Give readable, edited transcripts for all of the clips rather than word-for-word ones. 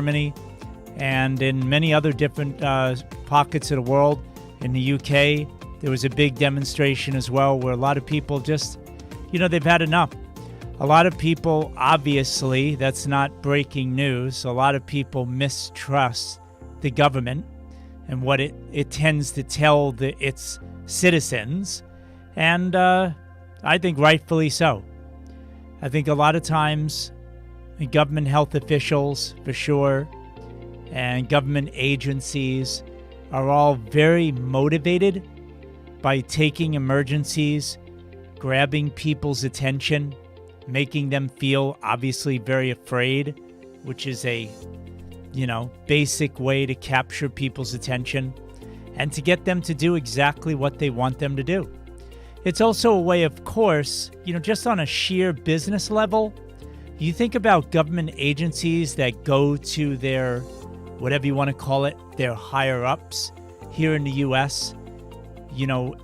Germany and in many other different pockets of the world. In the UK, there was a big demonstration as well where a lot of people just, they've had enough. A lot of people, obviously, that's not breaking news, a lot of people mistrust the government and what it tends to tell its citizens, and I think rightfully so. I think a lot of times government health officials, for sure, and government agencies are all very motivated by taking emergencies, grabbing people's attention, making them feel obviously very afraid, which is a, basic way to capture people's attention and to get them to do exactly what they want them to do. It's also a way, of course, just on a sheer business level, you think about government agencies that go to their, whatever you want to call it, their higher-ups here in the U.S.,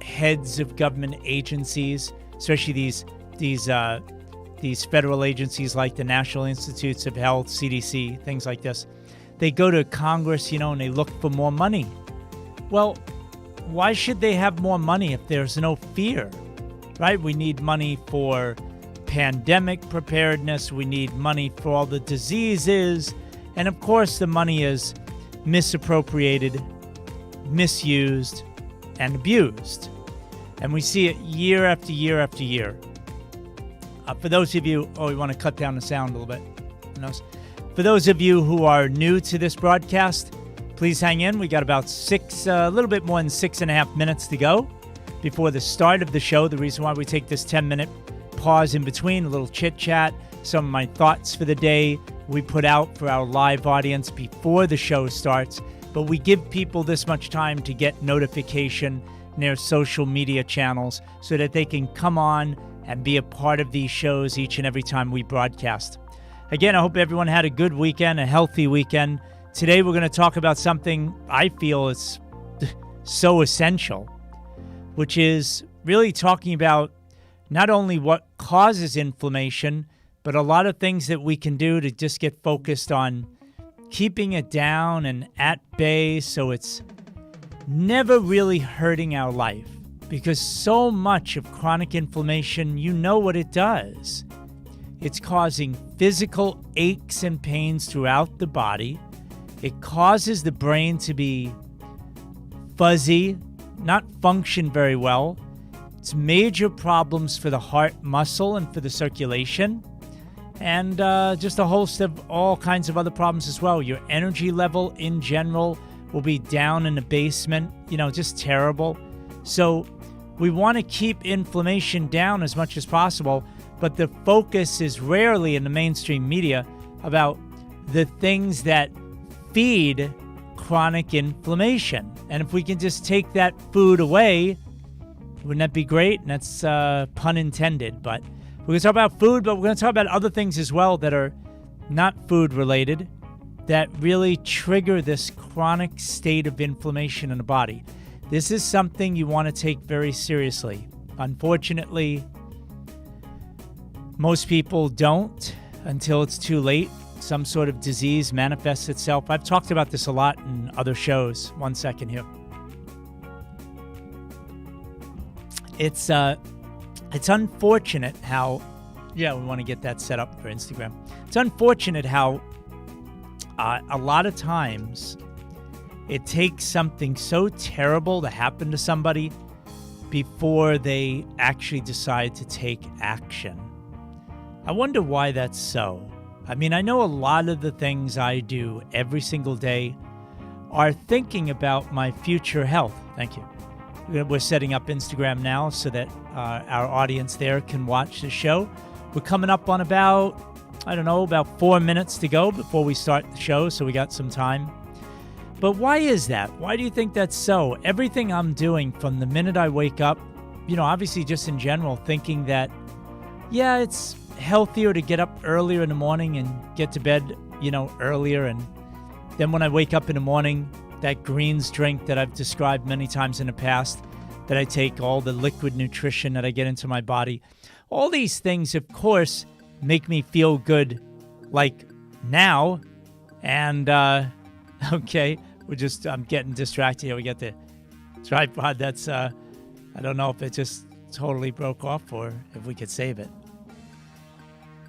heads of government agencies, especially these federal agencies like the National Institutes of Health, CDC, things like this. They go to Congress, and they look for more money. Well, why should they have more money if there's no fear, right? We need money for pandemic preparedness. We need money for all the diseases. And of course, the money is misappropriated, misused, and abused. And we see it year after year after year. For those of you, we want to cut down the sound a little bit. For those of you who are new to this broadcast, please hang in. We got about a little bit more than 6.5 minutes to go before the start of the show. The reason why we take this 10-minute pause in between, a little chit-chat, some of my thoughts for the day we put out for our live audience before the show starts. But we give people this much time to get notification in their social media channels so that they can come on and be a part of these shows each and every time we broadcast. Again, I hope everyone had a good weekend, a healthy weekend. Today we're going to talk about something I feel is so essential, which is really talking about not only what causes inflammation, but a lot of things that we can do to just get focused on keeping it down and at bay so it's never really hurting our life. Because so much of chronic inflammation, you know what it does. It's causing physical aches and pains throughout the body. It causes the brain to be fuzzy, not function very well. It's major problems for the heart muscle and for the circulation. And just a host of all kinds of other problems as well. Your energy level in general will be down in the basement, just terrible. So we want to keep inflammation down as much as possible, but the focus is rarely in the mainstream media about the things that feed chronic inflammation. And if we can just take that food away, wouldn't that be great? And that's pun intended. But we're going to talk about food, but we're going to talk about other things as well that are not food related that really trigger this chronic state of inflammation in the body. This is something you want to take very seriously. Unfortunately, most people don't until it's too late. Some sort of disease manifests itself. I've talked about this a lot in other shows. One second here. It's unfortunate how, we want to get that set up for Instagram. It's unfortunate how a lot of times it takes something so terrible to happen to somebody before they actually decide to take action. I wonder why that's so. I mean, I know a lot of the things I do every single day are thinking about my future health. Thank you. We're setting up Instagram now so that our audience there can watch the show. We're coming up on about 4 minutes to go before we start the show, so we got some time. But why is that? Why do you think that's so? Everything I'm doing from the minute I wake up, obviously just in general, thinking that, it's healthier to get up earlier in the morning and get to bed, earlier. And then when I wake up in the morning, that greens drink that I've described many times in the past, that I take, all the liquid nutrition that I get into my body, all these things, of course, make me feel good, like now, And, okay, I'm getting distracted here. We got the tripod that's, I don't know if it just totally broke off or if we could save it.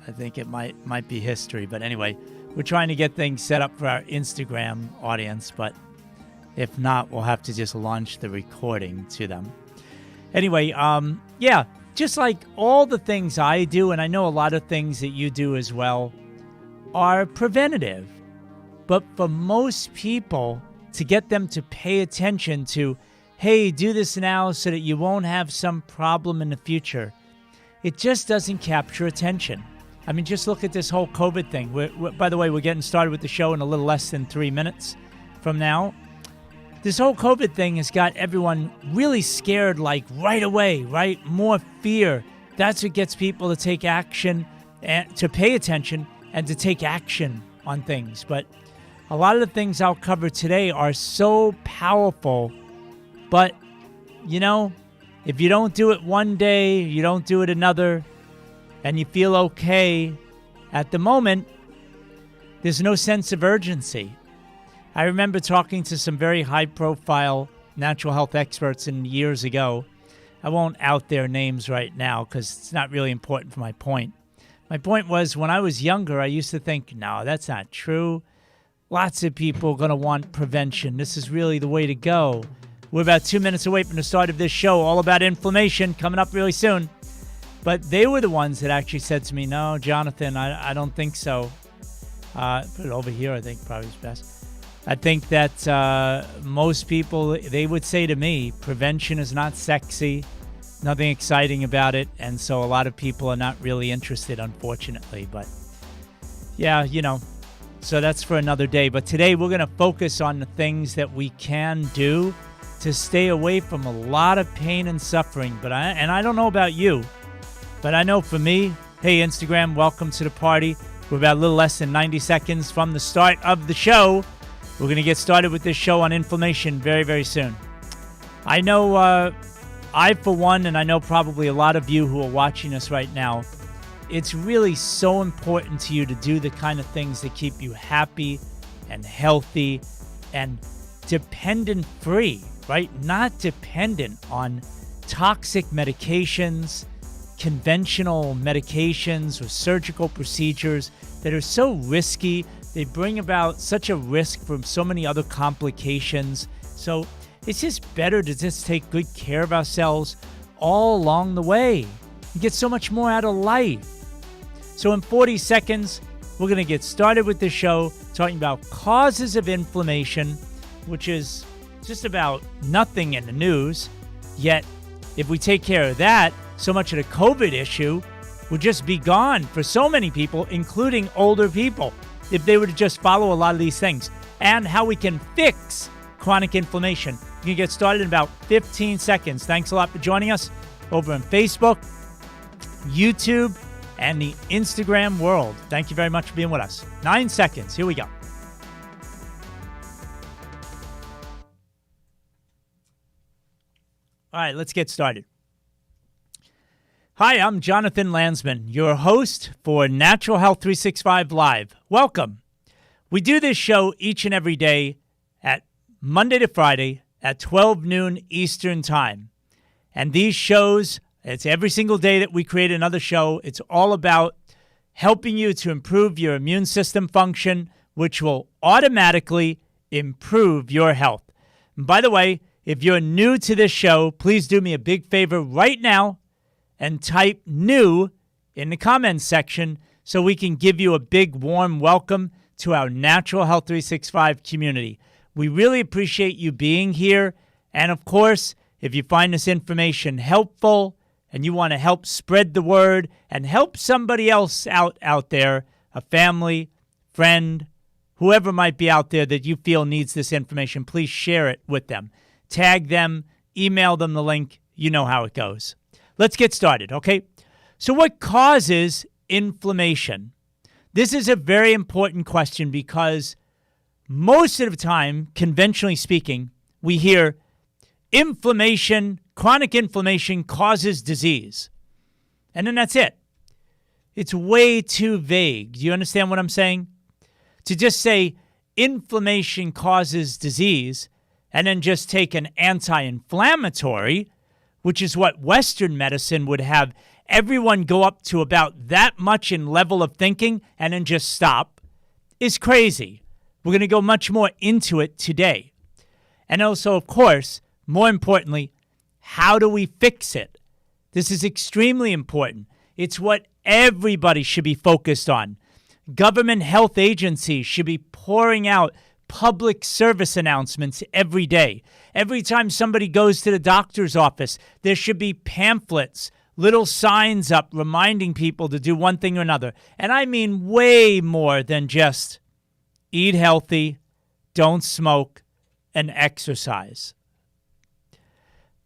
I think it might be history. But anyway, we're trying to get things set up for our Instagram audience. But if not, we'll have to just launch the recording to them. Anyway, yeah, just like all the things I do, and I know a lot of things that you do as well, are preventative. But for most people, to get them to pay attention to, hey, do this now so that you won't have some problem in the future, it just doesn't capture attention. I mean, just look at this whole COVID thing. By the way, we're getting started with the show in a little less than 3 minutes from now. This whole COVID thing has got everyone really scared, like right away, right? More fear. That's what gets people to take action and to pay attention and to take action on things. But a lot of the things I'll cover today are so powerful. But, you know, if you don't do it one day, you don't do it another, and you feel okay at the moment, there's no sense of urgency. I remember talking to some very high-profile natural health experts years ago. I won't out their names right now because it's not really important for my point. My point was, when I was younger, I used to think, no, that's not true. Lots of people are going to want prevention. This is really the way to go. We're about 2 minutes away from the start of this show, all about inflammation, coming up really soon. But they were the ones that actually said to me, no, Jonathan, I don't think so. Put it over here, I think probably is best. I think that most people, they would say to me, prevention is not sexy, nothing exciting about it. And so a lot of people are not really interested, unfortunately. But yeah, you know, so that's for another day. But today we're going to focus on the things that we can do to stay away from a lot of pain and suffering. But I don't know about you, but I know for me, hey, Instagram, welcome to the party. We're about a little less than 90 seconds from the start of the show. We're going to get started with this show on inflammation very, very soon. I know I, for one, and I know probably a lot of you who are watching us right now, it's really so important to you to do the kind of things that keep you happy and healthy and dependent-free, right? Not dependent on toxic medications, conventional medications, or surgical procedures that are so risky. They bring about such a risk from so many other complications. So it's just better to just take good care of ourselves all along the way. You get so much more out of life. So in 40 seconds, we're going to get started with the show talking about causes of inflammation, which is just about nothing in the news. Yet, if we take care of that, so much of the COVID issue would just be gone for so many people, including older people, if they were to just follow a lot of these things, and how we can fix chronic inflammation. You can get started in about 15 seconds. Thanks a lot for joining us over on Facebook, YouTube, and the Instagram world. Thank you very much for being with us. 9 seconds. Here we go. All right, let's get started. Hi, I'm Jonathan Landsman, your host for Natural Health 365 Live. Welcome. We do this show each and every day at Monday to Friday at 12 noon Eastern Time. And these shows, it's every single day that we create another show. It's all about helping you to improve your immune system function, which will automatically improve your health. And by the way, if you're new to this show, please do me a big favor right now and type new in the comments section so we can give you a big warm welcome to our Natural Health 365 community. We really appreciate you being here. And of course, if you find this information helpful and you want to help spread the word and help somebody else out there, a family, friend, whoever might be out there that you feel needs this information, please share it with them. Tag them, email them the link. You know how it goes. Let's get started, okay? So what causes inflammation? This is a very important question because most of the time, conventionally speaking, we hear inflammation, chronic inflammation causes disease. And then that's it. It's way too vague. Do you understand what I'm saying? to just say inflammation causes disease and then just take an anti-inflammatory, which is what Western medicine would have everyone go up to about that much in level of thinking and then just stop, is crazy. We're going to go much more into it today. And also, of course, more importantly, how do we fix it? This is extremely important. It's what everybody should be focused on. Government health agencies should be pouring out public service announcements every day. Every time somebody goes to the doctor's office, there should be pamphlets, little signs up reminding people to do one thing or another. And I mean way more than just eat healthy, don't smoke, and exercise.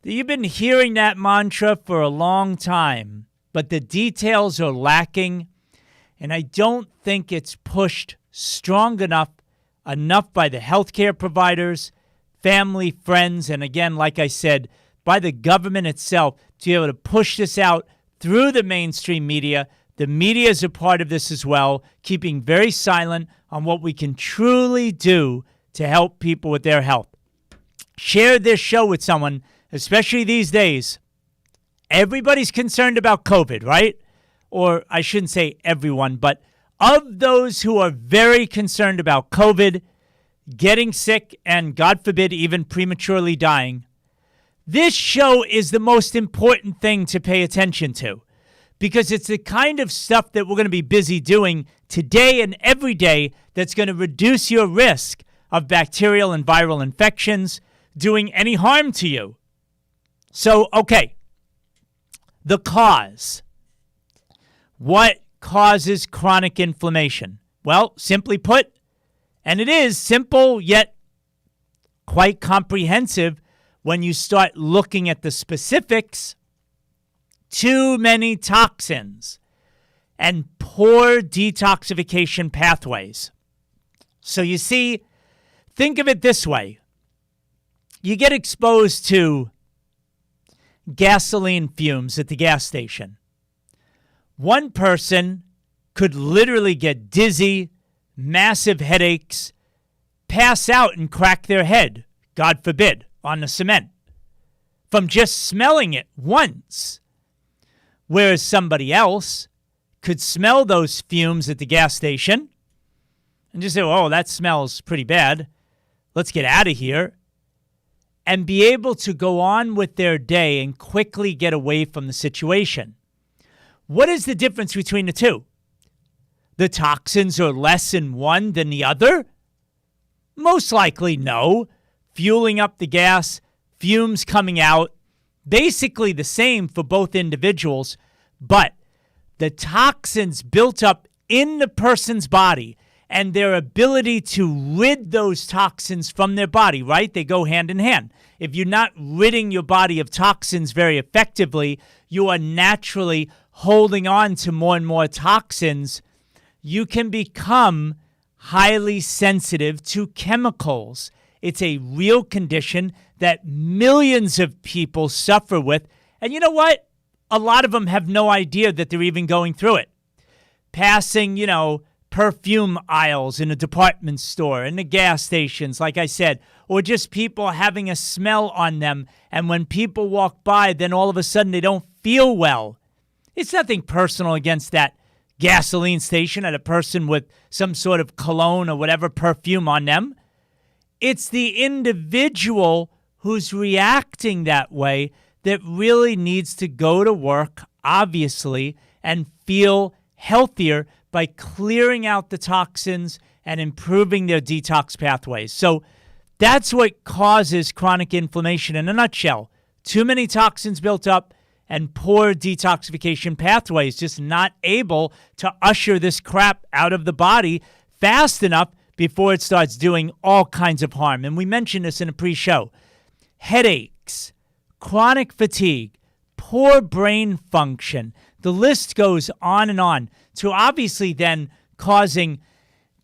You've been hearing that mantra for a long time, but the details are lacking, and I don't think it's pushed strong enough by the healthcare providers, family, friends, and again, like I said, by the government itself to be able to push this out through the mainstream media. The media is a part of this as well, keeping very silent on what we can truly do to help people with their health. Share this show with someone, especially these days. Everybody's concerned about COVID, right? Or I shouldn't say everyone, but of those who are very concerned about COVID, getting sick, and God forbid, even prematurely dying, this show is the most important thing to pay attention to because it's the kind of stuff that we're going to be busy doing today and every day that's going to reduce your risk of bacterial and viral infections doing any harm to you. So, okay, the cause. What causes chronic inflammation? Well, simply put, and it is simple yet quite comprehensive when you start looking at the specifics, too many toxins and poor detoxification pathways. So you see, think of it this way. You get exposed to gasoline fumes at the gas station. One person could literally get dizzy, massive headaches, pass out and crack their head, God forbid, on the cement from just smelling it once. Whereas somebody else could smell those fumes at the gas station and just say, oh, that smells pretty bad. Let's get out of here. And be able to go on with their day and quickly get away from the situation. What is the difference between the two? The toxins are less in one than the other? Most likely no. Fueling up the gas, fumes coming out, basically the same for both individuals, but the toxins built up in the person's body and their ability to rid those toxins from their body, right? They go hand in hand. If you're not ridding your body of toxins very effectively, you are naturally holding on to more and more toxins. You can become highly sensitive to chemicals. It's a real condition that millions of people suffer with. And you know what? A lot of them have no idea that they're even going through it. Passing, perfume aisles in a department store, in the gas stations, like I said, or just people having a smell on them. And when people walk by, then all of a sudden they don't feel well. It's nothing personal against that gasoline station and a person with some sort of cologne or whatever perfume on them. It's the individual who's reacting that way that really needs to go to work, obviously, and feel healthier by clearing out the toxins and improving their detox pathways. So that's what causes chronic inflammation in a nutshell. Too many toxins built up and poor detoxification pathways, just not able to usher this crap out of the body fast enough before it starts doing all kinds of harm. And we mentioned this in a pre-show. Headaches, chronic fatigue, poor brain function. The list goes on and on to obviously then causing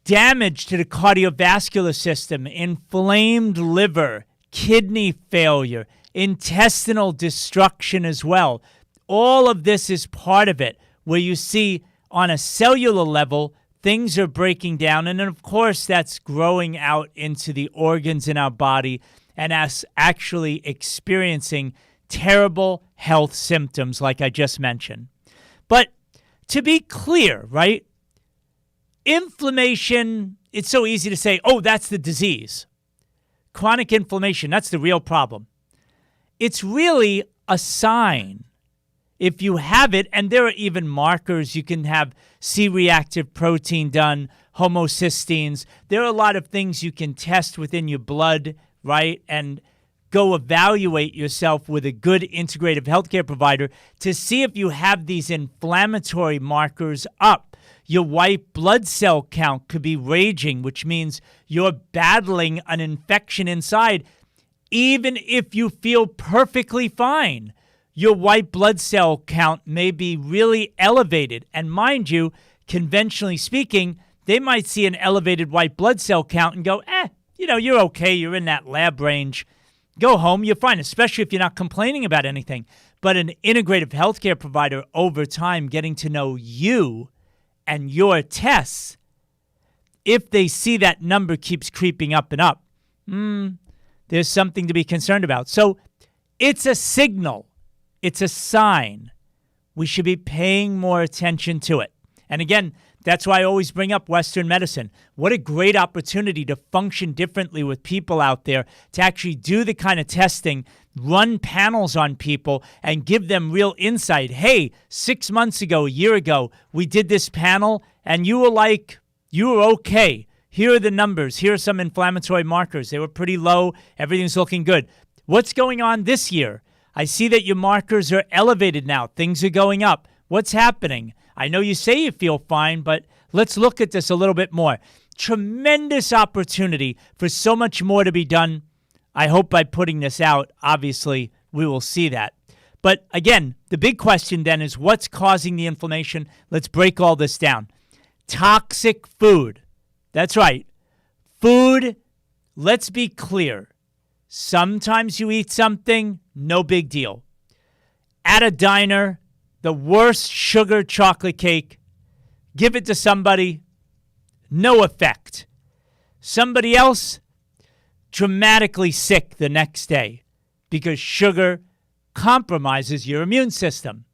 damage to the cardiovascular system, inflamed liver, kidney failure, intestinal destruction as well. All of this is part of it, where you see on a cellular level things are breaking down. And then, of course, that's growing out into the organs in our body and us actually experiencing terrible health symptoms like I just mentioned. But to be clear, right? Inflammation, it's so easy to say, oh, that's the disease. Chronic inflammation, that's the real problem. It's really a sign. If you have it, and there are even markers, you can have C-reactive protein done, homocysteines. There are a lot of things you can test within your blood, right? And go evaluate yourself with a good integrative healthcare provider to see if you have these inflammatory markers up. Your white blood cell count could be raging, which means you're battling an infection inside, even if you feel perfectly fine. Your white blood cell count may be really elevated. And mind you, conventionally speaking, they might see an elevated white blood cell count and go, you're okay. You're in that lab range. Go home. You're fine, especially if you're not complaining about anything. But an integrative healthcare provider over time getting to know you and your tests, if they see that number keeps creeping up and up, there's something to be concerned about. So it's a signal. It's a sign. We should be paying more attention to it. And again, that's why I always bring up Western medicine. What a great opportunity to function differently with people out there, to actually do the kind of testing, run panels on people, and give them real insight. Hey, 6 months ago, a year ago, we did this panel, and you were okay. Here are the numbers. Here are some inflammatory markers. They were pretty low. Everything's looking good. What's going on this year? I see that your markers are elevated now. Things are going up. What's happening? I know you say you feel fine, but let's look at this a little bit more. Tremendous opportunity for so much more to be done. I hope by putting this out, obviously, we will see that. But again, the big question then is what's causing the inflammation? Let's break all this down. Toxic food. That's right. Food, let's be clear. Sometimes you eat something, no big deal. At a diner, the worst sugar chocolate cake, give it to somebody, no effect. Somebody else, dramatically sick the next day because sugar compromises your immune system.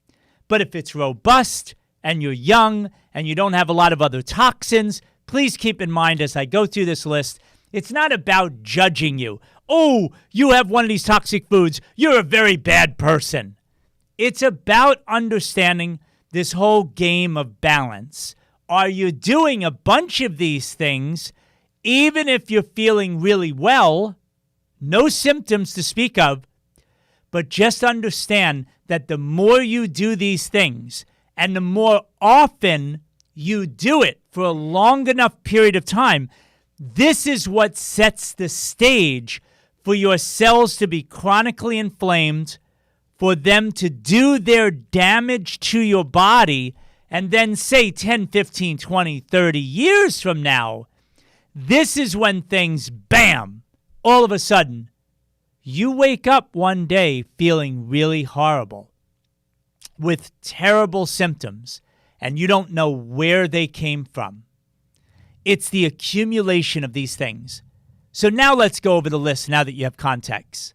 But if it's robust and you're young and you don't have a lot of other toxins, please keep in mind as I go through this list, it's not about judging you. Oh, you have one of these toxic foods. You're a very bad person. It's about understanding this whole game of balance. Are you doing a bunch of these things, even if you're feeling really well, no symptoms to speak of, but just understand that the more you do these things and the more often you do it for a long enough period of time, this is what sets the stage for your cells to be chronically inflamed, for them to do their damage to your body, and then say 10, 15, 20, 30 years from now, this is when things, bam, all of a sudden, you wake up one day feeling really horrible with terrible symptoms, and you don't know where they came from. It's the accumulation of these things. So now let's go over the list now that you have context.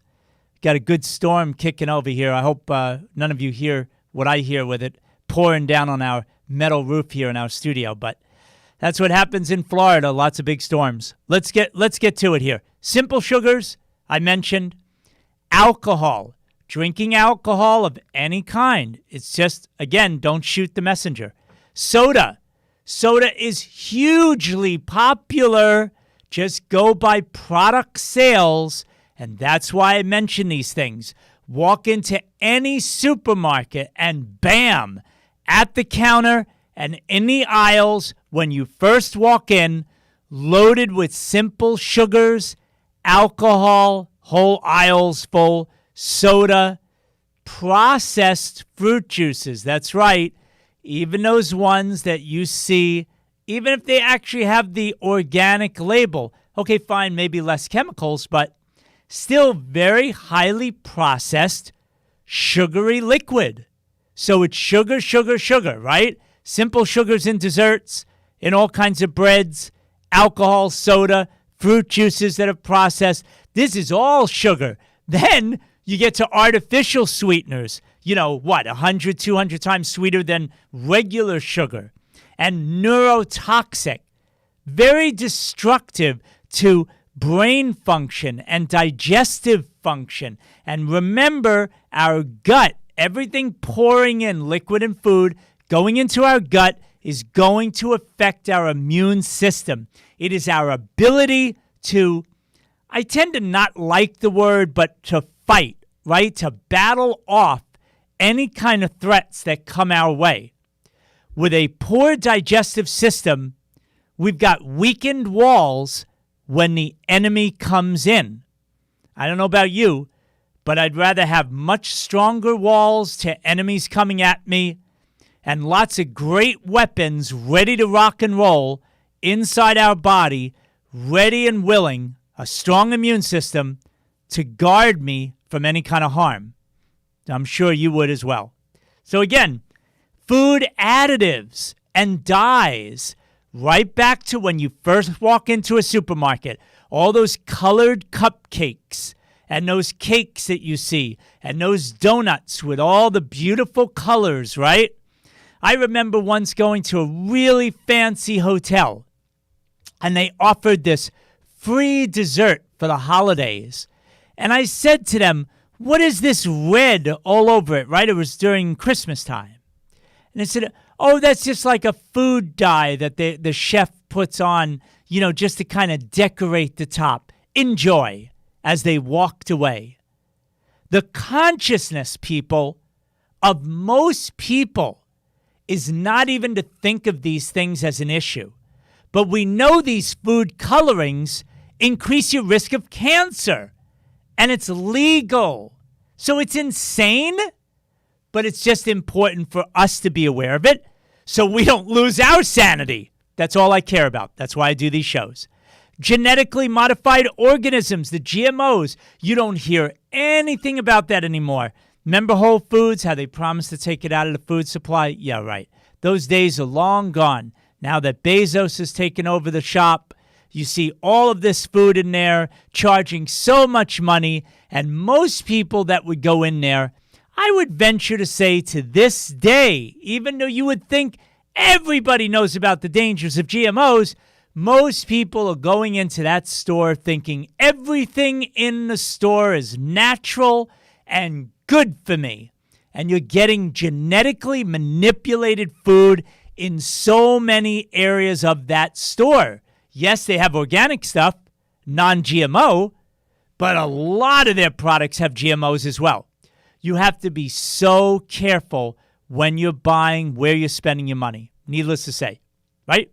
Got a good storm kicking over here. I hope none of you hear what I hear with it pouring down on our metal roof here in our studio. But that's what happens in Florida. Lots of big storms. Let's get to it here. Simple sugars, I mentioned. Alcohol. Drinking alcohol of any kind. It's just, again, don't shoot the messenger. Soda. Soda is hugely popular. Just go by product sales, and that's why I mention these things. Walk into any supermarket and bam, at the counter and in the aisles when you first walk in, loaded with simple sugars, alcohol, whole aisles full, soda, processed fruit juices. That's right. Even those ones that you see, even if they actually have the organic label, okay, fine, maybe less chemicals, but still very highly processed, sugary liquid. So it's sugar, sugar, sugar, right? Simple sugars in desserts. in all kinds of breads, alcohol, soda, fruit juices that are processed. This is all sugar. Then you get to artificial sweeteners. 100, 200 times sweeter than regular sugar. And neurotoxic. Very destructive to brain function and digestive function. And remember, our gut, everything pouring in, liquid and food, going into our gut is going to affect our immune system. It is our ability to, I tend to not like the word, but to fight, right? To battle off any kind of threats that come our way. With a poor digestive system, we've got weakened walls when the enemy comes in. I don't know about you, but I'd rather have much stronger walls to enemies coming at me and lots of great weapons ready to rock and roll inside our body, ready and willing, a strong immune system to guard me from any kind of harm. I'm sure you would as well. So again, food additives and dyes, right back to when you first walk into a supermarket, all those colored cupcakes and those cakes that you see and those donuts with all the beautiful colors, right? I remember once going to a really fancy hotel and they offered this free dessert for the holidays. And I said to them, what is this red all over it, right? It was during Christmas time. And they said, oh, that's just like a food dye that the chef puts on, just to kind of decorate the top. Enjoy, as they walked away. The consciousness, people, of most people is not even to think of these things as an issue. But we know these food colorings increase your risk of cancer. And it's legal. So it's insane, but it's just important for us to be aware of it so we don't lose our sanity. That's all I care about. That's why I do these shows. Genetically modified organisms, the GMOs, you don't hear anything about that anymore. Remember Whole Foods, how they promised to take it out of the food supply? Yeah, right. Those days are long gone. Now that Bezos has taken over the shop, you see all of this food in there, charging so much money, and most people that would go in there, I would venture to say to this day, even though you would think everybody knows about the dangers of GMOs, most people are going into that store thinking everything in the store is natural and good for me. And you're getting genetically manipulated food in so many areas of that store. Yes, they have organic stuff, non-GMO, but a lot of their products have GMOs as well. You have to be so careful when you're buying, where you're spending your money. Needless to say, right?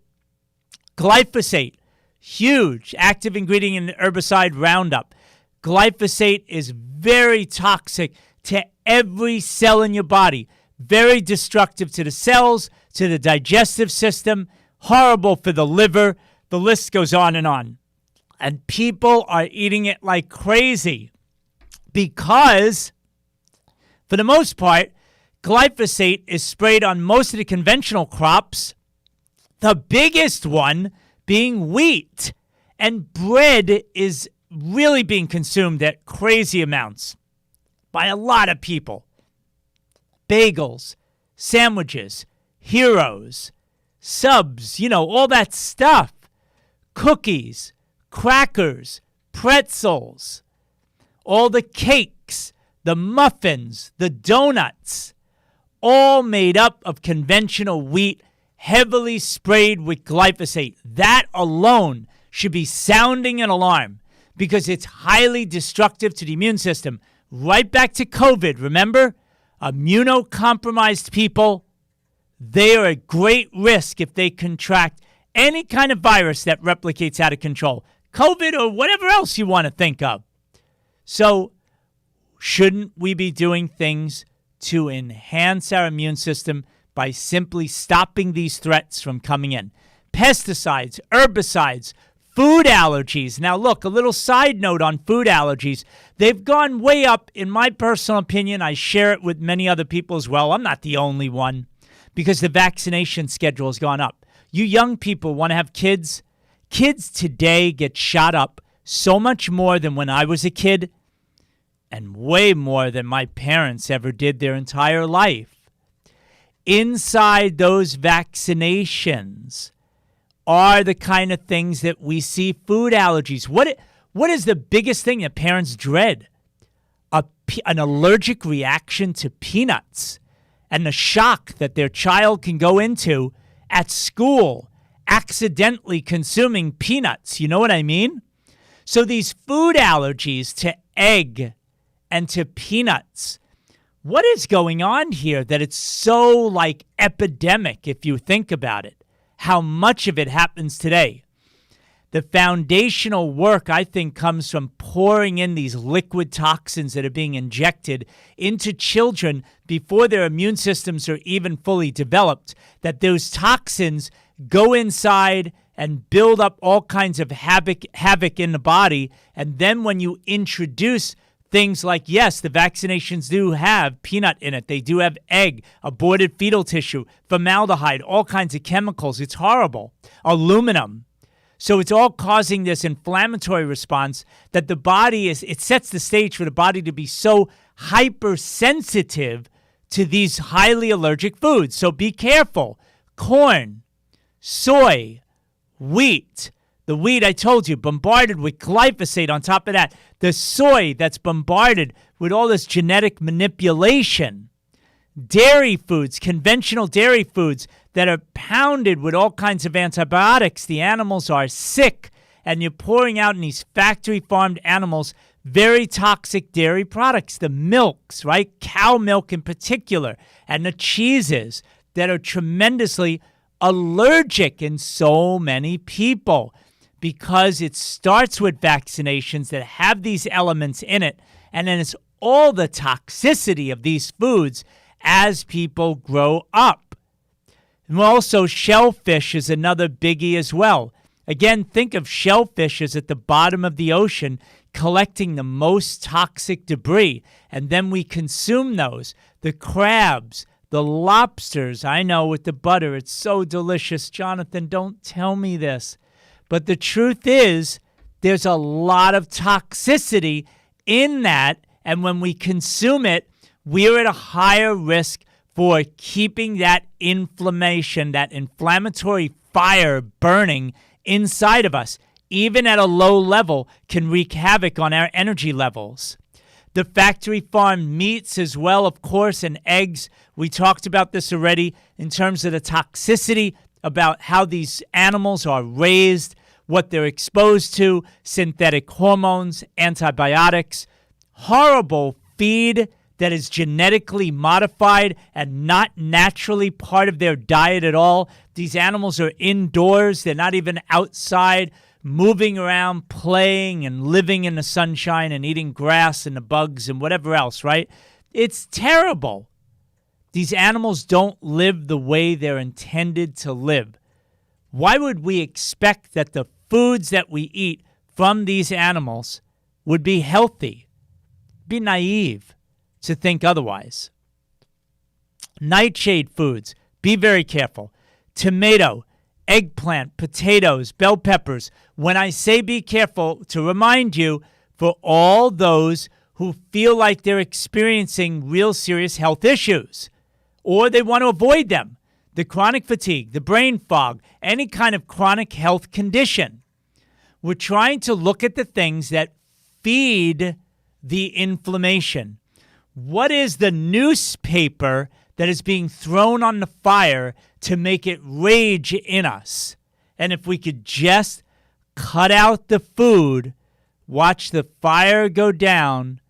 Glyphosate, huge active ingredient in herbicide Roundup. Glyphosate is very toxic to every cell in your body. Very destructive to the cells, to the digestive system, horrible for the liver. The list goes on. And people are eating it like crazy because, for the most part, glyphosate is sprayed on most of the conventional crops, the biggest one being wheat. And bread is really being consumed at crazy amounts by a lot of people. Bagels, sandwiches, heroes, subs, all that stuff. Cookies, crackers, pretzels, all the cakes, the muffins, the donuts, all made up of conventional wheat, heavily sprayed with glyphosate. That alone should be sounding an alarm because it's highly destructive to the immune system. Right back to COVID, remember? Immunocompromised people, they are at great risk if they contract any kind of virus that replicates out of control. COVID or whatever else you want to think of. So, shouldn't we be doing things to enhance our immune system by simply stopping these threats from coming in? Pesticides, herbicides, food allergies. Now, look, a little side note on food allergies. They've gone way up, in my personal opinion. I share it with many other people as well. I'm not the only one because the vaccination schedule has gone up. You young people want to have kids. Kids today get shot up so much more than when I was a kid, and way more than my parents ever did their entire life. Inside those vaccinations are the kind of things that we see: food allergies. What is the biggest thing that parents dread? An allergic reaction to peanuts, and the shock that their child can go into at school accidentally consuming peanuts. You know what I mean? So these food allergies to egg and to peanuts, what is going on here that it's so like epidemic if you think about it? How much of it happens today? The foundational work, I think, comes from pouring in these liquid toxins that are being injected into children before their immune systems are even fully developed, that those toxins go inside and build up all kinds of havoc in the body. And then when you introduce things like, yes, the vaccinations do have peanut in it. They do have egg, aborted fetal tissue, formaldehyde, all kinds of chemicals. It's horrible. Aluminum. So it's all causing this inflammatory response that the body it sets the stage for the body to be so hypersensitive to these highly allergic foods. So be careful. Corn, soy, wheat. The wheat, I told you, bombarded with glyphosate on top of that. The soy that's bombarded with all this genetic manipulation. Dairy foods, conventional dairy foods that are pounded with all kinds of antibiotics. The animals are sick, and you're pouring out in these factory-farmed animals very toxic dairy products. The milks, right? Cow milk in particular, and the cheeses that are tremendously allergic in so many people because it starts with vaccinations that have these elements in it, and then it's all the toxicity of these foods as people grow up. And also, shellfish is another biggie as well. Again, think of shellfish as at the bottom of the ocean collecting the most toxic debris, and then we consume those. The crabs, the lobsters, I know with the butter, it's so delicious. Jonathan, don't tell me this. But the truth is, there's a lot of toxicity in that, and when we consume it, we're at a higher risk for keeping that inflammation, that inflammatory fire burning inside of us, even at a low level, can wreak havoc on our energy levels. The factory farmed meats as well, of course, and eggs. We talked about this already in terms of the toxicity about how these animals are raised, what they're exposed to, synthetic hormones, antibiotics, horrible feed that is genetically modified and not naturally part of their diet at all. These animals are indoors. They're not even outside, moving around, playing and living in the sunshine and eating grass and the bugs and whatever else, right? It's terrible. These animals don't live the way they're intended to live. Why would we expect that the foods that we eat from these animals would be healthy? Be naive to think otherwise. Nightshade foods, be very careful. Tomato, eggplant, potatoes, bell peppers. When I say be careful, to remind you, for all those who feel like they're experiencing real serious health issues, or they want to avoid them, the chronic fatigue, the brain fog, any kind of chronic health condition. We're trying to look at the things that feed the inflammation. What is the newspaper that is being thrown on the fire to make it rage in us? And if we could just cut out the food, watch the fire go down,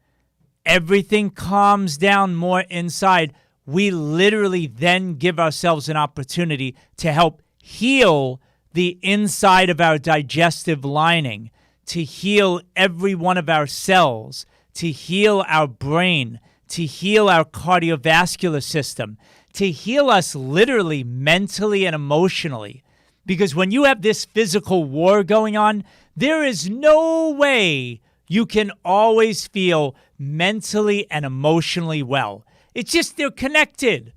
everything calms down more inside, we literally then give ourselves an opportunity to help heal the inside of our digestive lining, to heal every one of our cells, to heal our brain, to heal our cardiovascular system, to heal us literally mentally and emotionally. Because when you have this physical war going on, there is no way you can always feel mentally and emotionally well. It's just they're connected.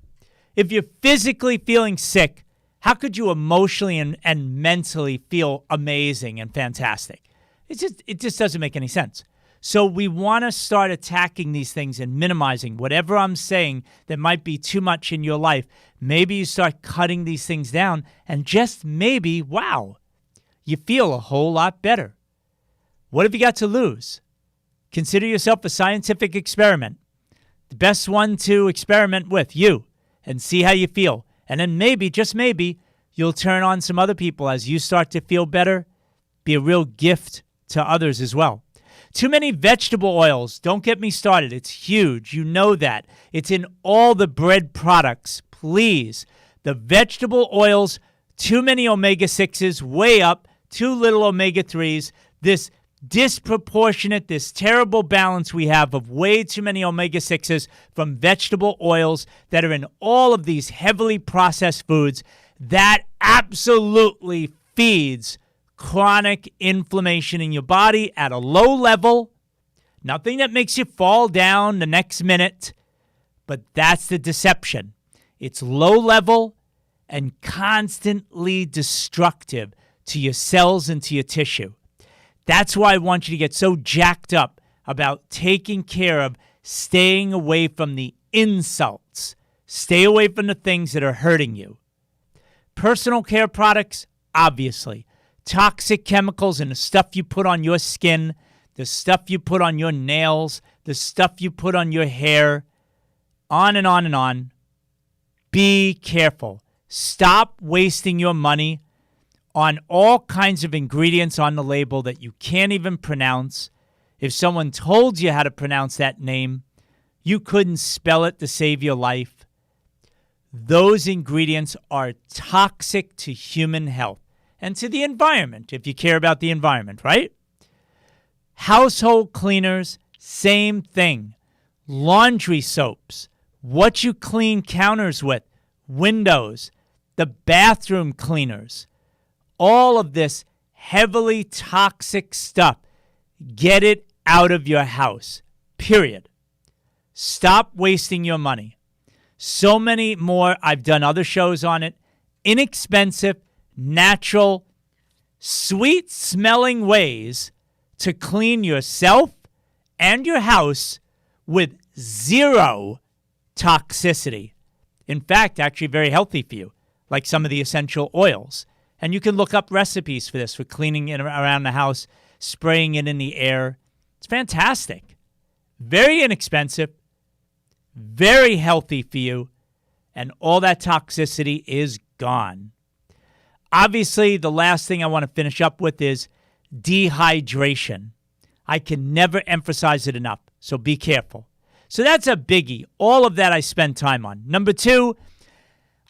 If you're physically feeling sick, How could you emotionally and mentally feel amazing and fantastic? It just doesn't make any sense. So we want to start attacking these things and minimizing whatever I'm saying that might be too much in your life. Maybe you start cutting these things down and just maybe, wow, you feel a whole lot better. What have you got to lose? Consider yourself a scientific experiment. The best one to experiment with, you, and see how you feel. And then maybe, just maybe, you'll turn on some other people as you start to feel better. Be a real gift to others as well. Too many vegetable oils. Don't get me started. It's huge. You know that. It's in all the bread products. Please. The vegetable oils, too many omega-6s, way up, too little omega-3s. This disproportionate, this terrible balance we have of way too many omega-6s from vegetable oils that are in all of these heavily processed foods that absolutely feeds chronic inflammation in your body at a low level. Nothing that makes you fall down the next minute, but that's the deception. It's low level and constantly destructive to your cells and to your tissue. That's why I want you to get so jacked up about taking care of staying away from the insults. Stay away from the things that are hurting you. Personal care products, obviously. Toxic chemicals and the stuff you put on your skin, the stuff you put on your nails, the stuff you put on your hair, on and on and on. Be careful. Stop wasting your money on all kinds of ingredients on the label that you can't even pronounce. If someone told you how to pronounce that name, you couldn't spell it to save your life. Those ingredients are toxic to human health and to the environment, if you care about the environment, right? Household cleaners, same thing. Laundry soaps, what you clean counters with, windows, the bathroom cleaners, all of this heavily toxic stuff, get it out of your house, period. Stop wasting your money. So many more, I've done other shows on it, inexpensive, natural, sweet-smelling ways to clean yourself and your house with zero toxicity. In fact, actually very healthy for you, like some of the essential oils. And you can look up recipes for this, for cleaning it around the house, spraying it in the air. It's fantastic. Very inexpensive, very healthy for you, and all that toxicity is gone. Obviously, the last thing I want to finish up with is dehydration. I can never emphasize it enough, so be careful. So that's a biggie. All of that I spend time on. Number two,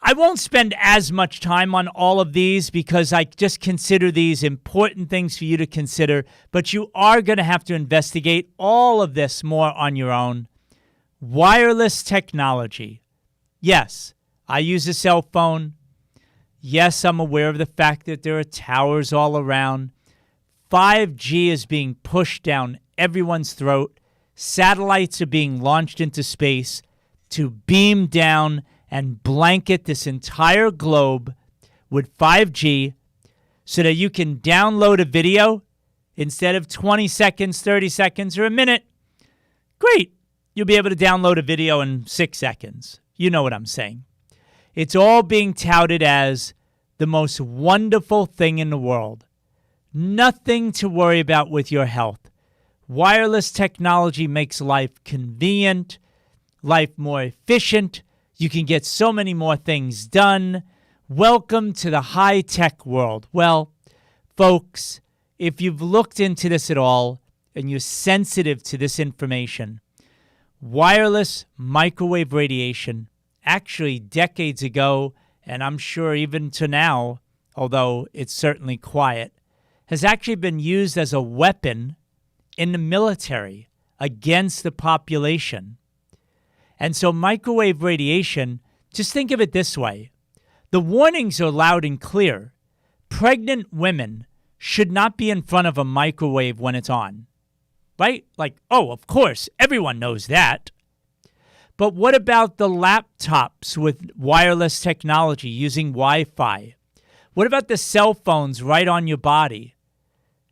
I won't spend as much time on all of these because I just consider these important things for you to consider, but you are going to have to investigate all of this more on your own. Wireless technology. Yes, I use a cell phone. Yes, I'm aware of the fact that there are towers all around. 5G is being pushed down everyone's throat. Satellites are being launched into space to beam down and blanket this entire globe with 5G so that you can download a video instead of 20 seconds, 30 seconds, or a minute. Great. You'll be able to download a video in 6 seconds. You know what I'm saying. It's all being touted as the most wonderful thing in the world. Nothing to worry about with your health. Wireless technology makes life convenient, life more efficient. You can get so many more things done. Welcome to the high-tech world. Well, folks, if you've looked into this at all and you're sensitive to this information, wireless microwave radiation, actually decades ago, and I'm sure even to now, although it's certainly quiet, has actually been used as a weapon in the military against the population. And so microwave radiation, just think of it this way. The warnings are loud and clear. Pregnant women should not be in front of a microwave when it's on. Right? Like, oh, of course, everyone knows that. But what about the laptops with wireless technology using Wi-Fi? What about the cell phones right on your body?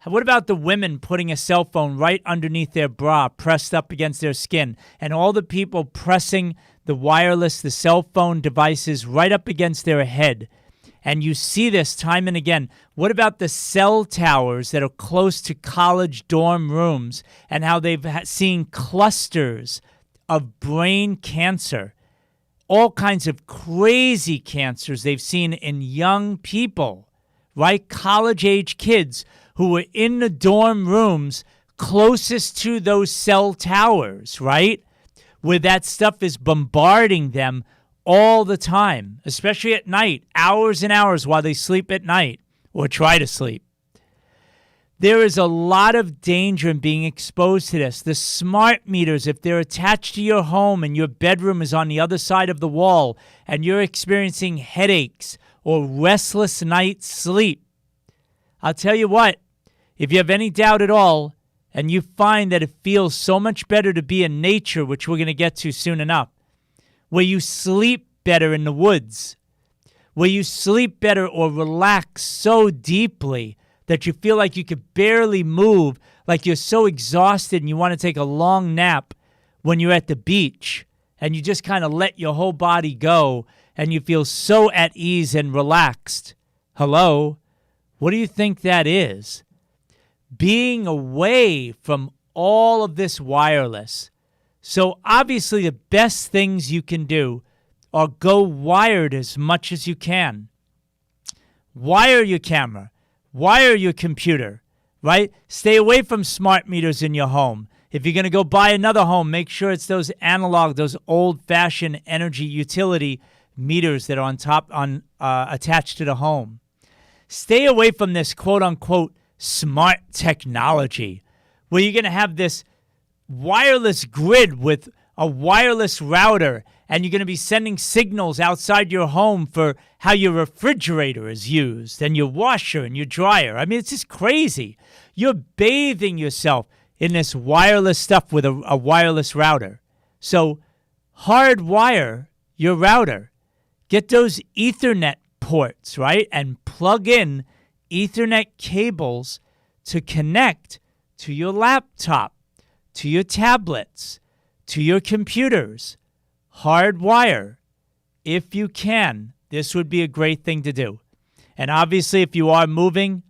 What about the women putting a cell phone right underneath their bra, pressed up against their skin, and all the people pressing the cell phone devices right up against their head? And you see this time and again. What about the cell towers that are close to college dorm rooms and how they've seen clusters of brain cancer, all kinds of crazy cancers they've seen in young people, right? College-age kids who were in the dorm rooms closest to those cell towers, right? Where that stuff is bombarding them all the time, especially at night, hours and hours while they sleep at night or try to sleep. There is a lot of danger in being exposed to this. The smart meters, if they're attached to your home and your bedroom is on the other side of the wall and you're experiencing headaches or restless night sleep, I'll tell you what, if you have any doubt at all and you find that it feels so much better to be in nature, which we're going to get to soon enough, where you sleep better in the woods, where you sleep better or relax so deeply that you feel like you could barely move, like you're so exhausted and you want to take a long nap when you're at the beach and you just kind of let your whole body go and you feel so at ease and relaxed. Hello? What do you think that is? Being away from all of this wireless. So obviously the best things you can do are go wired as much as you can. Wire your camera. Wire your computer, right? Stay away from smart meters in your home. If you're going to go buy another home, make sure it's those analog, those old-fashioned energy utility meters that are attached to the home. Stay away from this quote-unquote smart technology where you're going to have this wireless grid with a wireless router and you're going to be sending signals outside your home for how your refrigerator is used and your washer and your dryer. I mean, it's just crazy. You're bathing yourself in this wireless stuff with a wireless router. So hardwire your router. Get those Ethernet ports, right? And plug in Ethernet cables to connect to your laptop, to your tablets, to your computers. Hardwire. If you can, this would be a great thing to do. And obviously, if you are moving,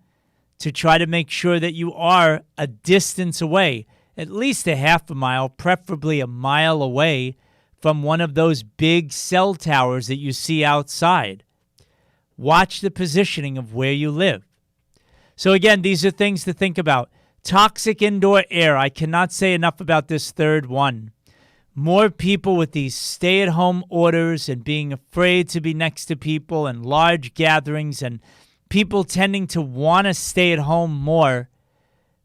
to try to make sure that you are a distance away, at least a half a mile, preferably a mile away from one of those big cell towers that you see outside. Watch the positioning of where you live. So again, these are things to think about. Toxic indoor air. I cannot say enough about this third one. More people with these stay-at-home orders and being afraid to be next to people and large gatherings and people tending to want to stay at home more.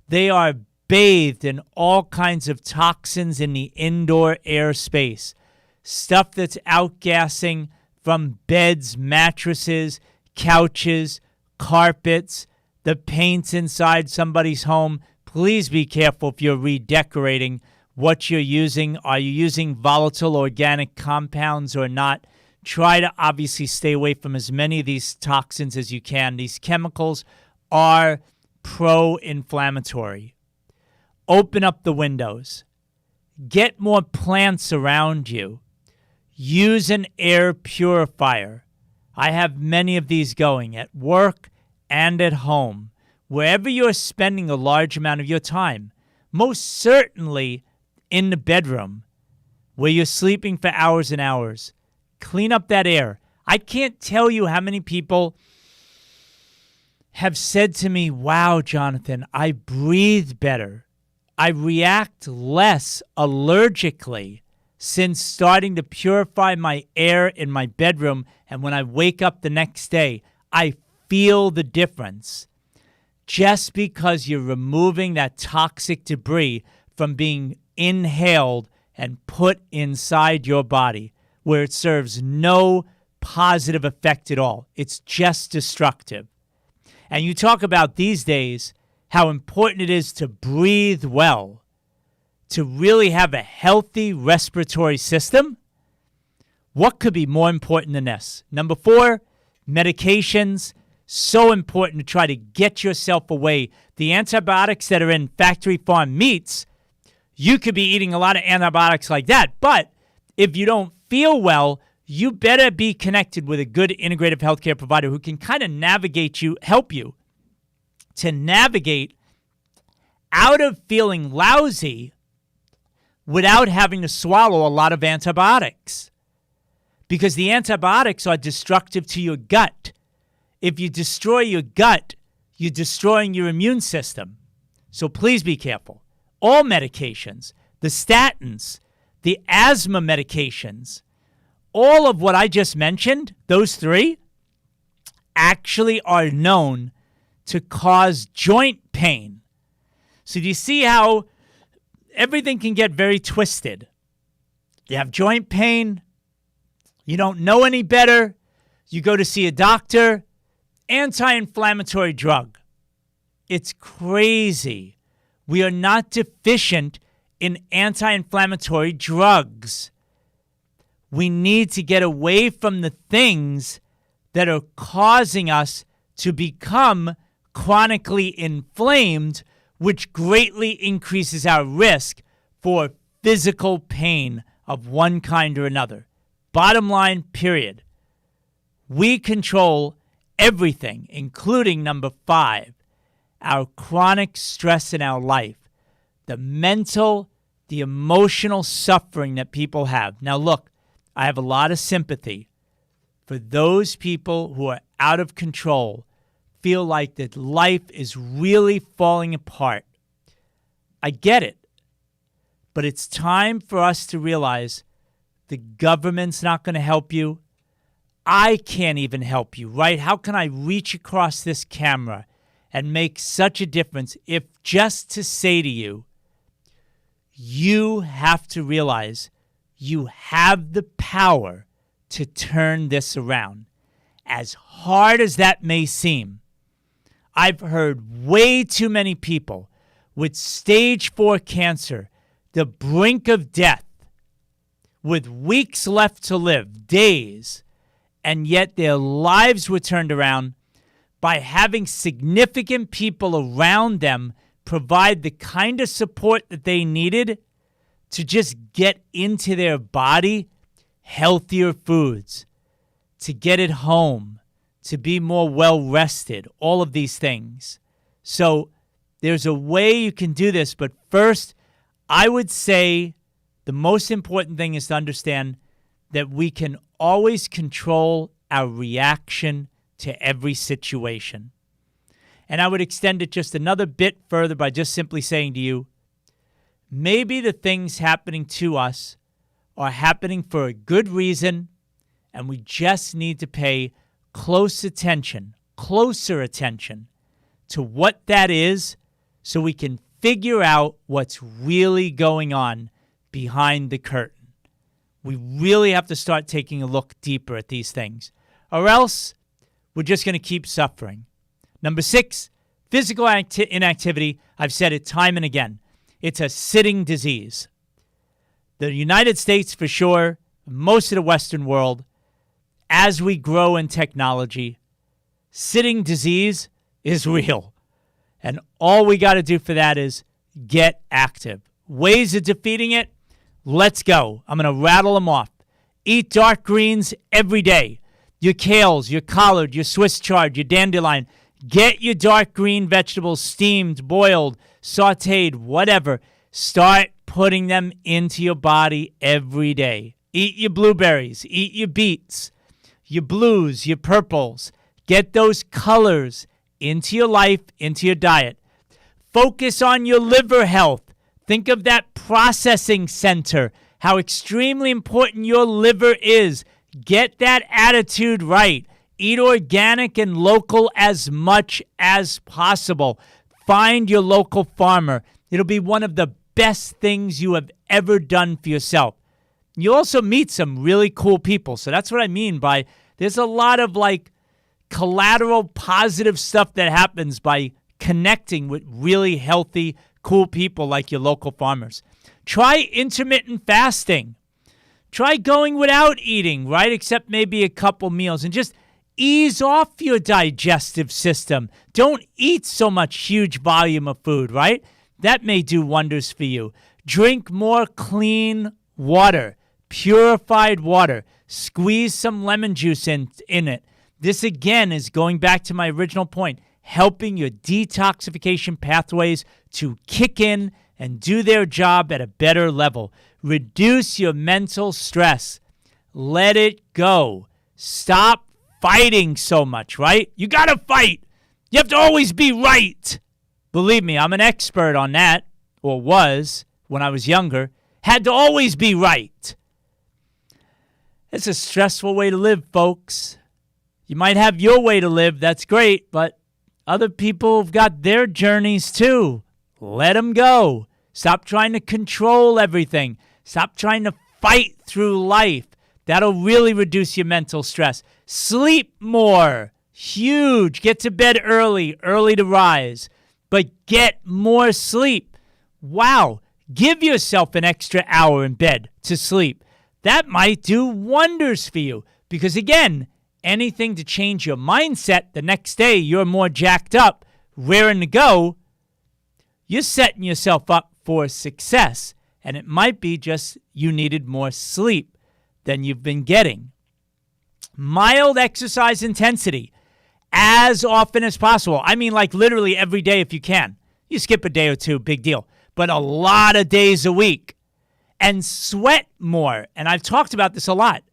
They are bathed in all kinds of toxins in the indoor air space. Stuff that's outgassing from beds, mattresses, couches, carpets, the paints inside somebody's home. Please be careful if you're redecorating what you're using. Are you using volatile organic compounds or not? Try to obviously stay away from as many of these toxins as you can. These chemicals are pro-inflammatory. Open up the windows. Get more plants around you. Use an air purifier. I have many of these going at work and at home. Wherever you're spending a large amount of your time, most certainly in the bedroom where you're sleeping for hours and hours, clean up that air. I can't tell you how many people have said to me, wow, Jonathan, I breathe better. I react less allergically since starting to purify my air in my bedroom. And when I wake up the next day, I feel the difference. Just because you're removing that toxic debris from being inhaled and put inside your body, where it serves no positive effect at all. It's just destructive. And you talk about these days how important it is to breathe well. to really have a healthy respiratory system, what could be more important than this? Number 4, medications. So important to try to get yourself away. The antibiotics that are in factory farm meats, you could be eating a lot of antibiotics like that. But if you don't feel well, you better be connected with a good integrative healthcare provider who can kind of navigate you, help you to navigate out of feeling lousy without having to swallow a lot of antibiotics. Because the antibiotics are destructive to your gut. If you destroy your gut, you're destroying your immune system. So please be careful. All medications, the statins, the asthma medications, all of what I just mentioned, those 3, actually are known to cause joint pain. So do you see how everything can get very twisted? You have joint pain, you don't know any better, you go to see a doctor, anti-inflammatory drug. It's crazy. We are not deficient in anti-inflammatory drugs. We need to get away from the things that are causing us to become chronically inflamed, which greatly increases our risk for physical pain of one kind or another. Bottom line, period. We control everything, including number 5, our chronic stress in our life, the mental, the emotional suffering that people have. Now, look, I have a lot of sympathy for those people who are out of control, feel like that life is really falling apart. I get it, but it's time for us to realize the government's not going to help you. I can't even help you, right? How can I reach across this camera and make such a difference if just to say to you, you have to realize you have the power to turn this around. As hard as that may seem, I've heard way too many people with stage 4 cancer, the brink of death, with weeks left to live, days, and yet their lives were turned around by having significant people around them provide the kind of support that they needed to just get into their body healthier foods, to get it home, to be more well-rested, all of these things. So there's a way you can do this, but first, I would say the most important thing is to understand that we can always control our reaction to every situation. And I would extend it just another bit further by just simply saying to you, maybe the things happening to us are happening for a good reason, and we just need to pay closer attention to what that is so we can figure out what's really going on behind the curtain. We really have to start taking a look deeper at these things, or else we're just going to keep suffering. Number 6, physical inactivity. I've said it time and again. It's a sitting disease. The United States, for sure, most of the Western world, as we grow in technology, sitting disease is real. And all we got to do for that is get active. Ways of defeating it? Let's go. I'm going to rattle them off. Eat dark greens every day. Your kales, your collard, your Swiss chard, your dandelion. Get your dark green vegetables steamed, boiled, sautéed, whatever. Start putting them into your body every day. Eat your blueberries. Eat your beets, your blues, your purples. Get those colors into your life, into your diet. Focus on your liver health. Think of that processing center, how extremely important your liver is. Get that attitude right. Eat organic and local as much as possible. Find your local farmer. It'll be one of the best things you have ever done for yourself. You also meet some really cool people. So that's what I mean by there's a lot of like collateral positive stuff that happens by connecting with really healthy, cool people like your local farmers. Try intermittent fasting. Try going without eating, right? Except maybe a couple meals, and just ease off your digestive system. Don't eat so much huge volume of food, right? That may do wonders for you. Drink more clean water, purified water. Squeeze some lemon juice in it. This, again, is going back to my original point, helping your detoxification pathways to kick in and do their job at a better level. Reduce your mental stress. Let it go. Stop fighting so much, right? You got to fight. You have to always be right. Believe me, I'm an expert on that, or was when I was younger. Had to always be right. It's a stressful way to live, folks. You might have your way to live. That's great, but other people have got their journeys too. Let them go. Stop trying to control everything. Stop trying to fight through life. That'll really reduce your mental stress. Sleep more. Huge. Get to bed early to rise. But get more sleep. Wow. Give yourself an extra hour in bed to sleep. That might do wonders for you. Because again, anything to change your mindset the next day, you're more jacked up, raring to go, you're setting yourself up for success. And it might be just you needed more sleep than you've been getting. Mild exercise intensity as often as possible. I mean, like literally every day if you can. You skip a day or two, big deal. But a lot of days a week. And sweat more. And I've talked about this a lot.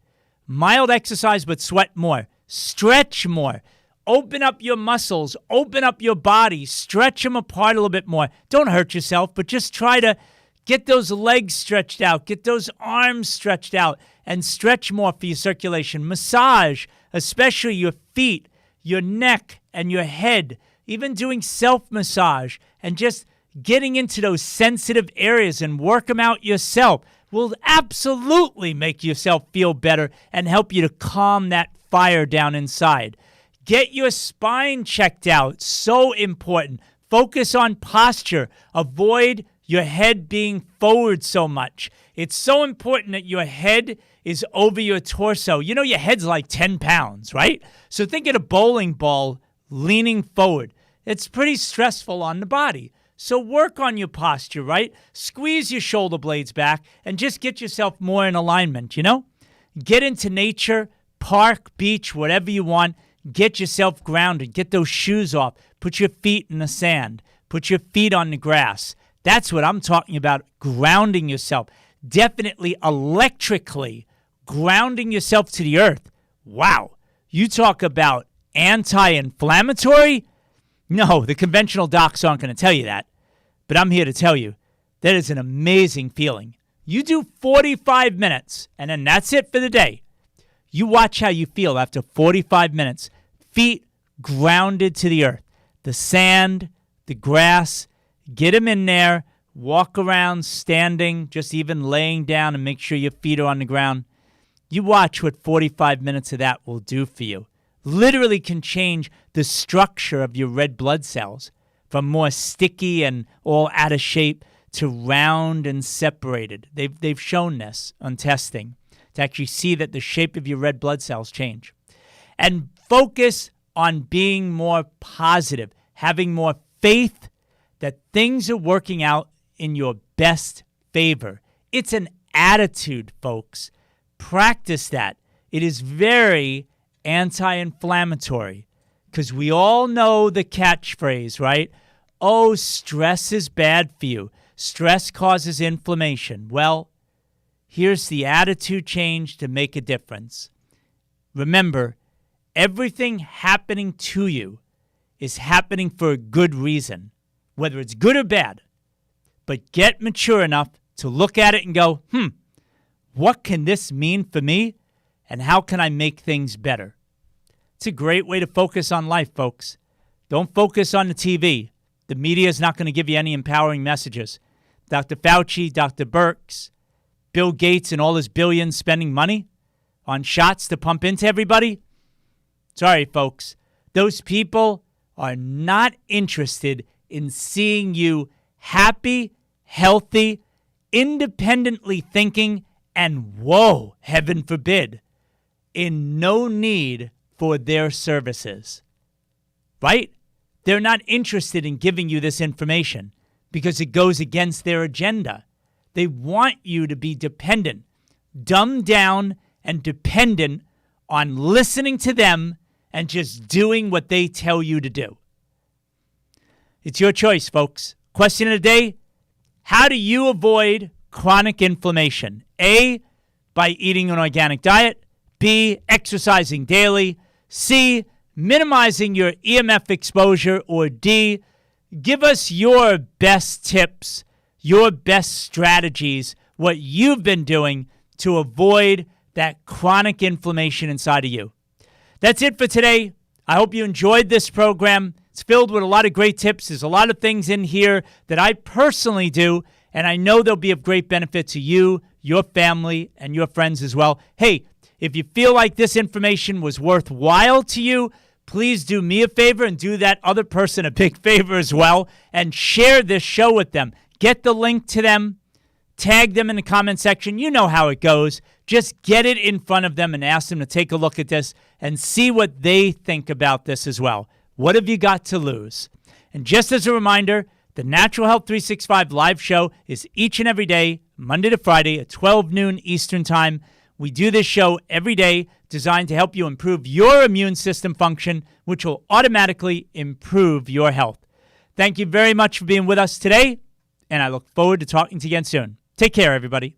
Mild exercise, but sweat more. Stretch more. Open up your muscles. Open up your body. Stretch them apart a little bit more. Don't hurt yourself, but just try to get those legs stretched out. Get those arms stretched out. And stretch more for your circulation. Massage, especially your feet, your neck, and your head. Even doing self-massage and just getting into those sensitive areas and work them out yourself will absolutely make yourself feel better and help you to calm that fire down inside. Get your spine checked out. So important. Focus on posture. Avoid your head being forward so much. It's so important that your head is over your torso. You know, your head's like 10 pounds, right? So think of a bowling ball leaning forward. It's pretty stressful on the body. So work on your posture, right? Squeeze your shoulder blades back and just get yourself more in alignment, you know? Get into nature, park, beach, whatever you want. Get yourself grounded. Get those shoes off. Put your feet in the sand. Put your feet on the grass. That's what I'm talking about, grounding yourself. Definitely electrically grounding yourself to the earth. Wow. You talk about anti-inflammatory? No, the conventional docs aren't going to tell you that. But I'm here to tell you, that is an amazing feeling. You do 45 minutes, and then that's it for the day. You watch how you feel after 45 minutes. Feet grounded to the earth. The sand, the grass, get them in there. Walk around standing, just even laying down, and make sure your feet are on the ground. You watch what 45 minutes of that will do for you. Literally can change the structure of your red blood cells from more sticky and all out of shape to round and separated. They've shown this on testing to actually see that the shape of your red blood cells change. And focus on being more positive, having more faith that things are working out in your best favor. It's an attitude, folks. Practice that. It is very anti-inflammatory, because we all know the catchphrase, right? Oh, stress is bad for you. Stress causes inflammation. Well, here's the attitude change to make a difference. Remember, everything happening to you is happening for a good reason, whether it's good or bad. But get mature enough to look at it and go, what can this mean for me? And how can I make things better? It's a great way to focus on life, folks. Don't focus on the TV. The media is not going to give you any empowering messages. Dr. Fauci, Dr. Birx, Bill Gates and all his billions spending money on shots to pump into everybody. Sorry, folks. Those people are not interested in seeing you happy, healthy, independently thinking, and whoa, heaven forbid, in no need for their services. Right? They're not interested in giving you this information because it goes against their agenda. They want you to be dependent, dumbed down, and dependent on listening to them and just doing what they tell you to do. It's your choice, folks. Question of the day: how do you avoid chronic inflammation? A, by eating an organic diet. B, exercising daily. C, minimizing your EMF exposure. Or D, give us your best tips, your best strategies, what you've been doing to avoid that chronic inflammation inside of you. That's it for today. I hope you enjoyed this program. It's filled with a lot of great tips. There's a lot of things in here that I personally do, and I know they'll be of great benefit to you, your family, and your friends as well. Hey, if you feel like this information was worthwhile to you, please do me a favor and do that other person a big favor as well, and share this show with them. Get the link to them. Tag them in the comment section. You know how it goes. Just get it in front of them and ask them to take a look at this and see what they think about this as well. What have you got to lose? And just as a reminder, the Natural Health 365 live show is each and every day, Monday to Friday at 12 noon Eastern Time. We do this show every day designed to help you improve your immune system function, which will automatically improve your health. Thank you very much for being with us today, and I look forward to talking to you again soon. Take care, everybody.